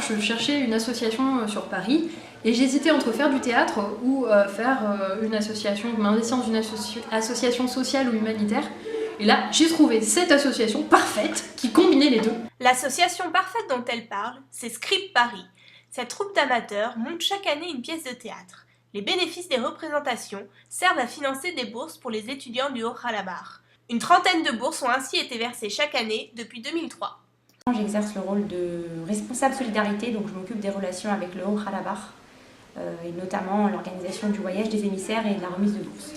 Je cherchais une association sur Paris et j'hésitais entre faire du théâtre ou faire une association, m'investir dans une association sociale ou humanitaire. Et là, j'ai trouvé cette association parfaite qui combinait les deux. L'association parfaite dont elle parle, c'est Script Paris. Cette troupe d'amateurs monte chaque année une pièce de théâtre. Les bénéfices des représentations servent à financer des bourses pour les étudiants du Haut-Khalabar. Une trentaine de bourses ont ainsi été versées chaque année depuis 2003. J'exerce le rôle de responsable solidarité, donc je m'occupe des relations avec le Haut-Khalabar, et notamment l'organisation du voyage des émissaires et de la remise de bourses.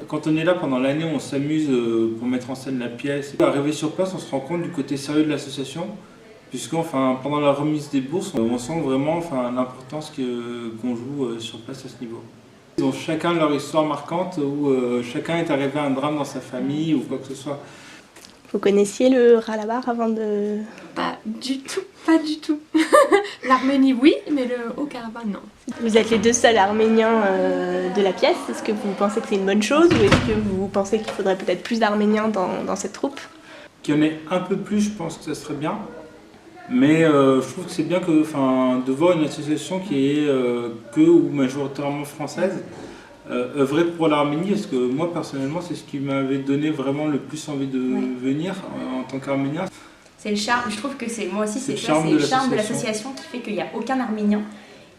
Quand on est là pendant l'année, on s'amuse pour mettre en scène la pièce. Arrivé sur place, on se rend compte du côté sérieux de l'association, puisque pendant la remise des bourses, on sent vraiment l'importance qu'on joue sur place à ce niveau. Ils ont chacun leur histoire marquante, où chacun est arrivé à un drame dans sa famille ou quoi que ce soit. Vous connaissiez le Haut-Khalabar avant de... Pas du tout. L'Arménie oui, mais le Haut-Karabakh non. Vous êtes les deux seuls Arméniens de la pièce. Est-ce que vous pensez que c'est une bonne chose ou est-ce que vous pensez qu'il faudrait peut-être plus d'Arméniens dans cette troupe? Qu'il y en ait un peu plus, je pense que ça serait bien. Mais je trouve que c'est bien de voir une association qui est que ou majoritairement française œuvrer pour l'Arménie, parce que moi personnellement c'est ce qui m'avait donné vraiment le plus envie de venir en tant qu'Arménien. C'est le charme, je trouve que moi aussi c'est ça, c'est le charme de l'association qui fait qu'il n'y a aucun Arménien.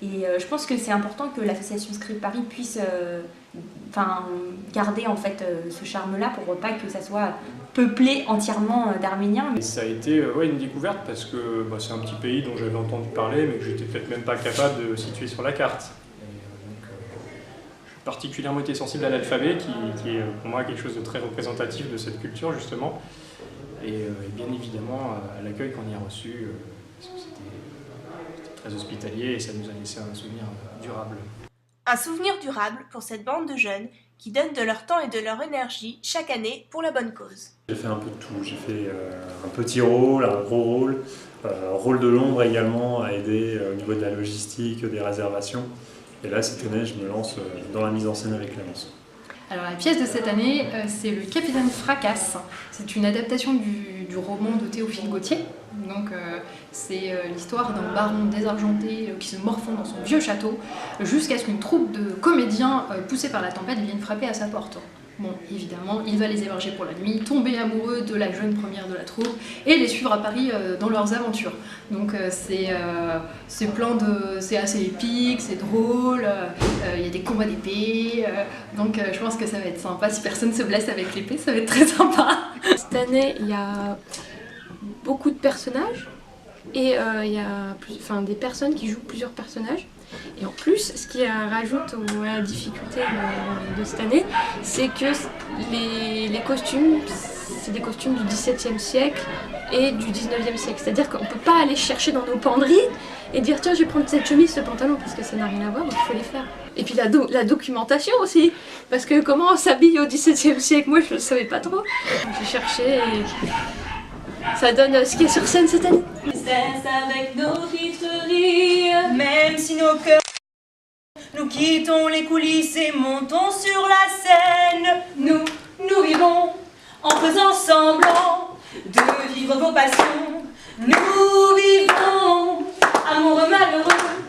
Et je pense que c'est important que l'association Script Paris puisse garder ce charme-là pour pas que ça soit peuplé entièrement d'Arméniens. Ça a été une découverte parce que c'est un petit pays dont j'avais entendu parler mais que j'étais peut-être même pas capable de situer sur la carte. J'ai particulièrement été sensible à l'alphabet qui est pour moi quelque chose de très représentatif de cette culture justement. Et bien évidemment à l'accueil qu'on y a reçu, parce que c'était très hospitalier et ça nous a laissé un souvenir durable. Un souvenir durable pour cette bande de jeunes qui donnent de leur temps et de leur énergie chaque année pour la bonne cause. J'ai fait un peu de tout, j'ai fait un petit rôle, un gros rôle, un rôle de l'ombre également à aider au niveau de la logistique, des réservations. Et là cette année je me lance dans la mise en scène avec Clémence. Alors la pièce de cette année, c'est Le Capitaine Fracasse. C'est une adaptation du roman de Théophile Gautier. Donc c'est l'histoire d'un baron désargenté qui se morfond dans son vieux château jusqu'à ce qu'une troupe de comédiens poussés par la tempête vienne frapper à sa porte. Bon, évidemment, il va les héberger pour la nuit, tomber amoureux de la jeune première de la troupe et les suivre à Paris dans leurs aventures. Donc c'est assez épique, c'est drôle, il y a des combats d'épée, donc je pense que ça va être sympa. Si personne se blesse avec l'épée, ça va être très sympa. Cette année, il y a beaucoup de personnages et il y a des personnes qui jouent plusieurs personnages. Et en plus, ce qui rajoute à la difficulté de cette année, c'est que les costumes, c'est des costumes du XVIIe siècle et du XIXe siècle. C'est-à-dire qu'on ne peut pas aller chercher dans nos penderies et dire tiens, je vais prendre cette chemise, ce pantalon, parce que ça n'a rien à voir, donc il faut les faire. Et puis la documentation aussi, parce que comment on s'habille au XVIIe siècle, moi je ne le savais pas trop. J'ai cherché et ça donne ce qui est sur scène cette année. Avec nos vitreries, même si nos cœurs, nous quittons les coulisses et montons sur la scène. Nous vivons en faisant semblant de vivre vos passions. Nous vivons amoureux malheureux.